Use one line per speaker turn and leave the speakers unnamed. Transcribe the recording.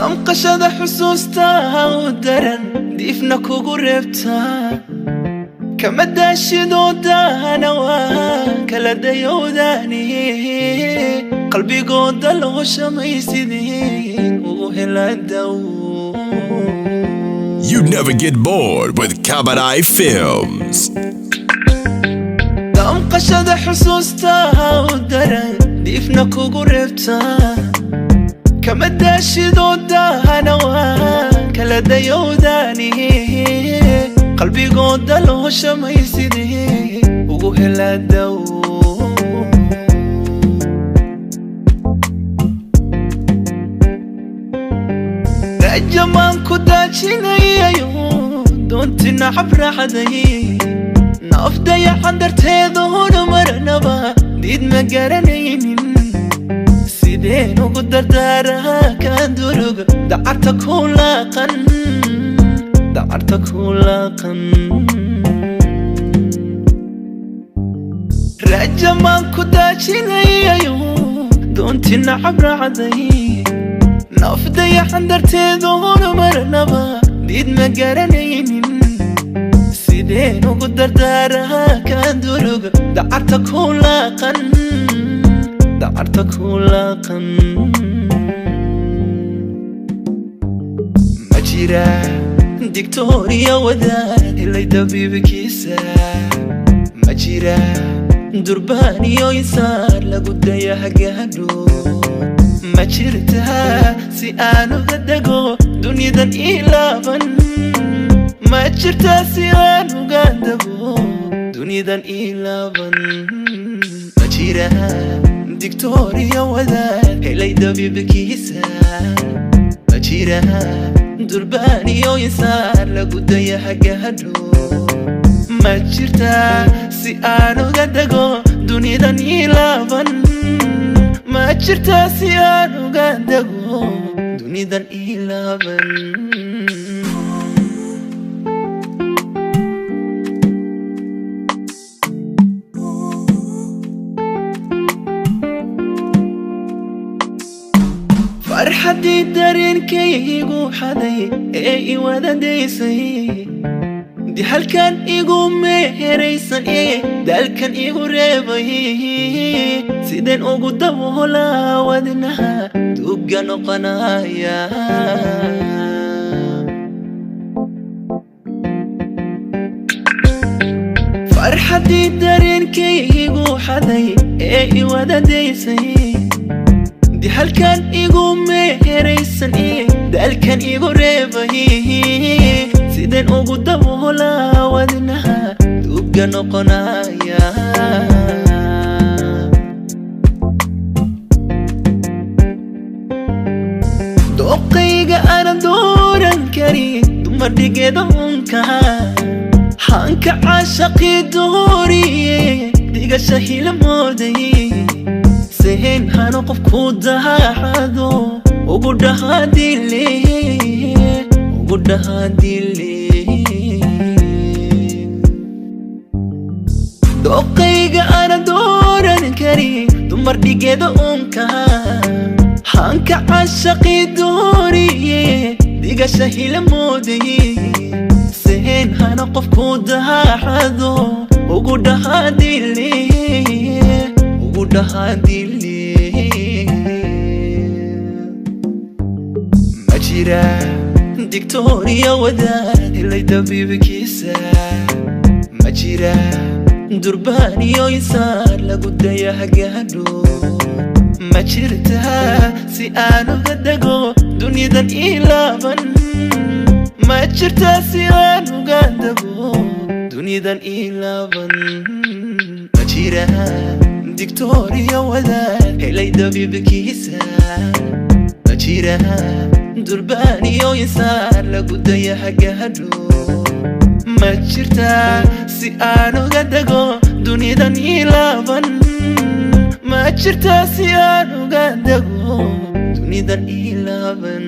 damqashada xusuustaha u daran diifna kugu reebtaa kama daashidoodaana waa kala dayowdaani qalbigooda loo shamaysideen ugu helaa daw.
You'd never get bored with Kabadai Films.
damqashada xusuustaha u daran diifna kugu reebtaa kama daashidoodaana waa kala dayowdaani qalbigooda loo shamaysideen ugu helaa daw. rajamaan ku daajinayayo doontina cabraxday nafdayacan darteedoona maranaba diid ma garanaynin sideen ugu dardaaraha kaan duruga dacarta ku laaqan rajamaan ku daajinayayo doontina cabraxday nafdayacan darteedoona maranaba diid ma garanaynin sideen ugu dardaaraha kaan duruga dacarta ku laaqan ma jira digtooriya wadaad helay dabiibkiisa ma jira durbaan iyo insaar lagu dayaha gaadho ma jirtaa si aan uga dego dunidan ilaaban ma jirtaa si aan uga dego dunidan ilaaban ma jira digtooriya wadaad helay dabiibkiisa ma jira durbaan iyo insaar lagu dayaha gaadho ma jirtaa si aan uga dego dunidan ilaaban ma jirtaa si aan uga dego dunidan ilaaban. farxadii dareenkaygu xaday ee i wada daysay di halkan igu meheraysan ee dalkan igu reebay sideen ugu daboolaa wadnaha duga noqonaya. farxadii dareenkaygu xaday ee i wada daysay di halkan igu meheraysan ee dalkan igu reebay sideen ugu daboolaa wadnaha duga noqonaya. dooqayga aanan dooran karin dumar dhigeeda unka hanka caashaqii dooriye dhigasha hilamooday sehen hano qof ku dahaxado ugu dhahaadile dooqayga ana dooran karin dumar dhigeeda unka hanka caashaqii dooriye dhigasha hilamooday sehen hano qof ku dahaxado ugu dhahaadile ma jira digtooriya wadaad helay dabiibkiisa ma jira durbaan iyo insaar lagu dayaha gaadho ma jirtaa si aan uga dego dunidan ilaaban ma jirtaa si aan uga dego dunidan ilaaban ma jira digtooriya wadaad helay dabiibkiisa ma jira durbaan iyo insaar lagu dayaha gaadho ma jirtaa si aan uga dego dunidan ilaaban ma jirtaa si aan uga dego dunidan ilaaban.